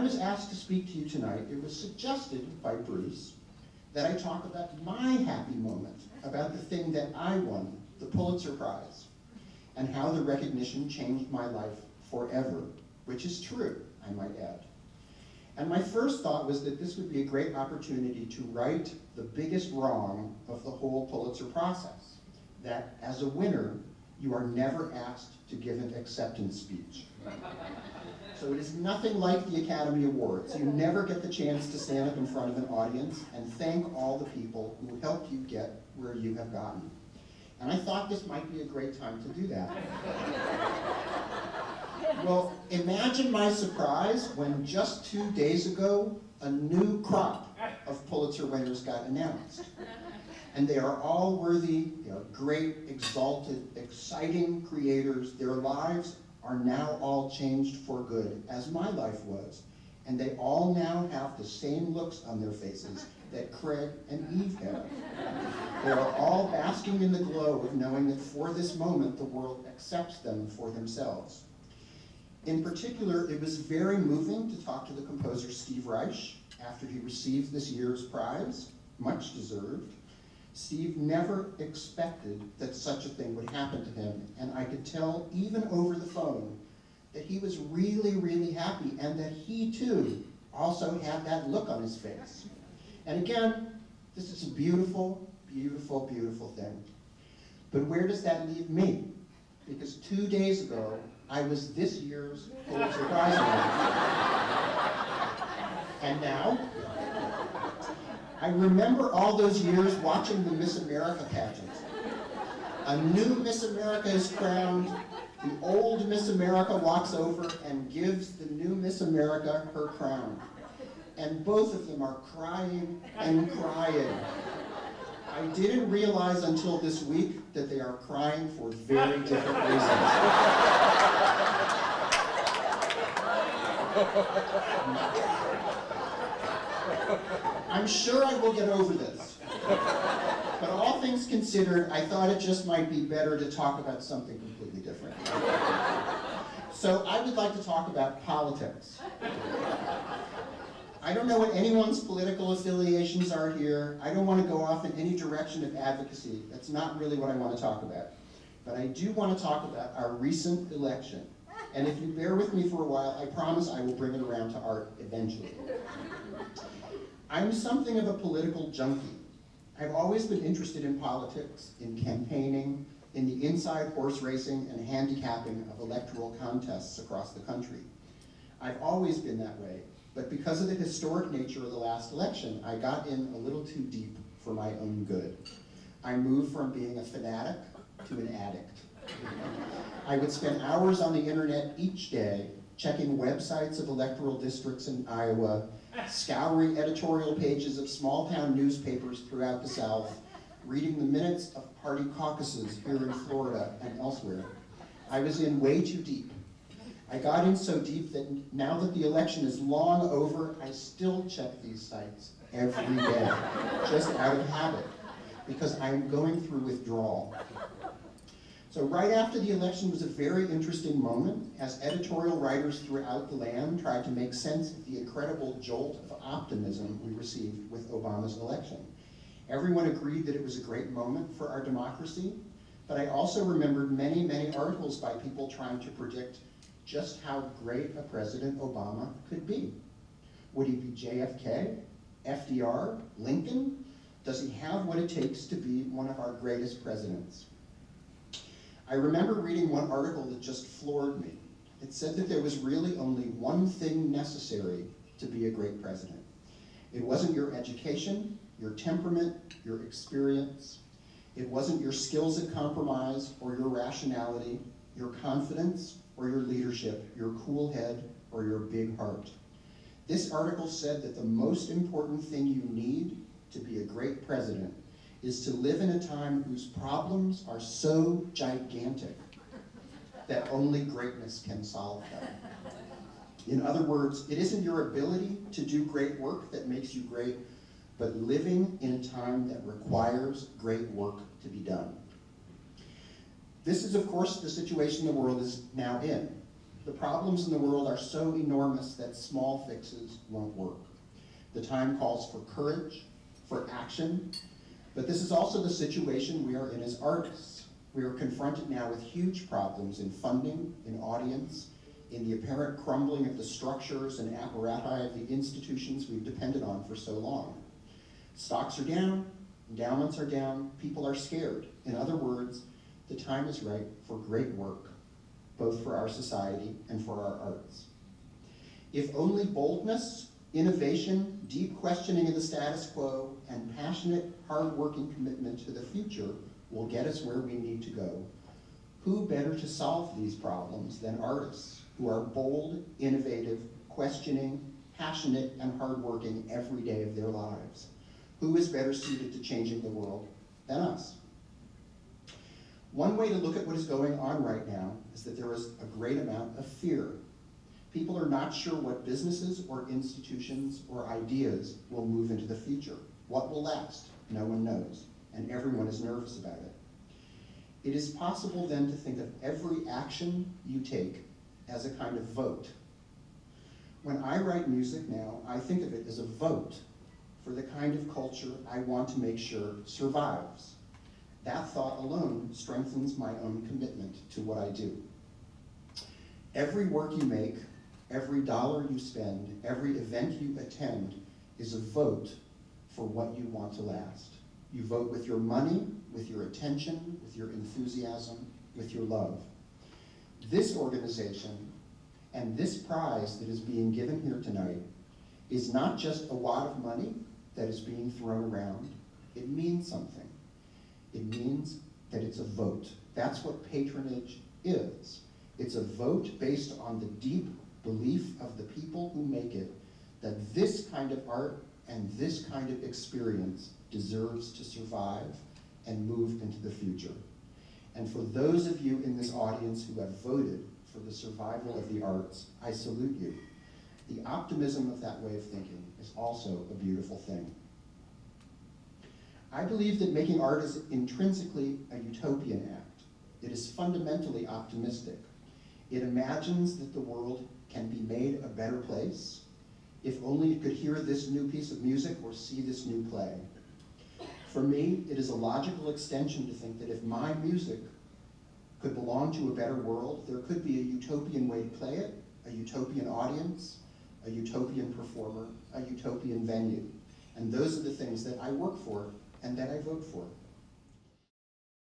I was asked to speak to you tonight, it was suggested by Bruce that I talk about my happy moment, about the thing that I won, the Pulitzer Prize, and how the recognition changed my life forever, which is true, I might add. And my first thought was that this would be a great opportunity to right the biggest wrong of the whole Pulitzer process, that as a winner, you are never asked to give an acceptance speech. So it is nothing like the Academy Awards. You never get the chance to stand up in front of an audience and thank all the people who helped you get where you have gotten. And I thought this might be a great time to do that. Well, imagine my surprise when just 2 days ago, a new crop of Pulitzer winners got announced. And they are all worthy, great, exalted, exciting creators. Their lives are now all changed for good, as my life was. And they all now have the same looks on their faces that Craig and Eve have. They are all basking in the glow of knowing that for this moment, the world accepts them for themselves. In particular, it was very moving to talk to the composer Steve Reich after he received this year's prize, much deserved. Steve never expected that such a thing would happen to him, and I could tell even over the phone that he was really, really happy, and that he too also had that look on his face. And again, this is a beautiful, beautiful, beautiful thing. But where does that leave me? Because 2 days ago, I was this year's Pulitzer Prize winner. And now, I remember all those years watching the Miss America pageant. A new Miss America is crowned, the old Miss America walks over and gives the new Miss America her crown. And both of them are crying and crying. I didn't realize until this week that they are crying for very different reasons. I'm sure I will get over this. But all things considered, I thought it just might be better to talk about something completely different. So I would like to talk about politics. I don't know what anyone's political affiliations are here. I don't want to go off in any direction of advocacy. That's not really what I want to talk about. But I do want to talk about our recent election. And if you bear with me for a while, I promise I will bring it around to art eventually. I'm something of a political junkie. I've always been interested in politics, in campaigning, in the inside horse racing and handicapping of electoral contests across the country. I've always been that way, but because of the historic nature of the last election, I got in a little too deep for my own good. I moved from being a fanatic to an addict. I would spend hours on the internet each day, checking websites of electoral districts in Iowa, scouring editorial pages of small-town newspapers throughout the South, reading the minutes of party caucuses here in Florida and elsewhere. I was in way too deep. I got in so deep that now that the election is long over, I still check these sites every day, just out of habit, because I'm going through withdrawal. So right after the election was a very interesting moment as editorial writers throughout the land tried to make sense of the incredible jolt of optimism we received with Obama's election. Everyone agreed that it was a great moment for our democracy, but I also remembered many, many articles by people trying to predict just how great a President Obama could be. Would he be JFK, FDR, Lincoln? Does he have what it takes to be one of our greatest presidents? I remember reading one article that just floored me. It said that there was really only one thing necessary to be a great president. It wasn't your education, your temperament, your experience. It wasn't your skills at compromise or your rationality, your confidence or your leadership, your cool head or your big heart. This article said that the most important thing you need to be a great president is to live in a time whose problems are so gigantic that only greatness can solve them. In other words, it isn't your ability to do great work that makes you great, but living in a time that requires great work to be done. This is, of course, the situation the world is now in. The problems in the world are so enormous that small fixes won't work. The time calls for courage, for action, but this is also the situation we are in as artists. We are confronted now with huge problems in funding, in audience, in the apparent crumbling of the structures and apparati of the institutions we've depended on for so long. Stocks are down, endowments are down, people are scared. In other words, the time is right for great work, both for our society and for our arts. If only boldness, innovation, deep questioning of the status quo, and passionate, hard-working commitment to the future will get us where we need to go, who better to solve these problems than artists who are bold, innovative, questioning, passionate, and hardworking every day of their lives? Who is better suited to changing the world than us? One way to look at what is going on right now is that there is a great amount of fear. People are not sure what businesses or institutions or ideas will move into the future. What will last? No one knows, and everyone is nervous about it. It is possible then to think of every action you take as a kind of vote. When I write music now, I think of it as a vote for the kind of culture I want to make sure survives. That thought alone strengthens my own commitment to what I do. Every work you make, every dollar you spend, every event you attend is a vote for what you want to last. You vote with your money, with your attention, with your enthusiasm, with your love. This organization and this prize that is being given here tonight is not just a wad of money that is being thrown around. It means something. It means that it's a vote. That's what patronage is. It's a vote based on the deep belief of the people who make it that this kind of art and this kind of experience deserves to survive and move into the future. And for those of you in this audience who have voted for the survival of the arts, I salute you. The optimism of that way of thinking is also a beautiful thing. I believe that making art is intrinsically a utopian act. It is fundamentally optimistic. It imagines that the world can be made a better place if only it could hear this new piece of music or see this new play. For me, it is a logical extension to think that if my music could belong to a better world, there could be a utopian way to play it, a utopian audience, a utopian performer, a utopian venue. And those are the things that I work for and that I vote for.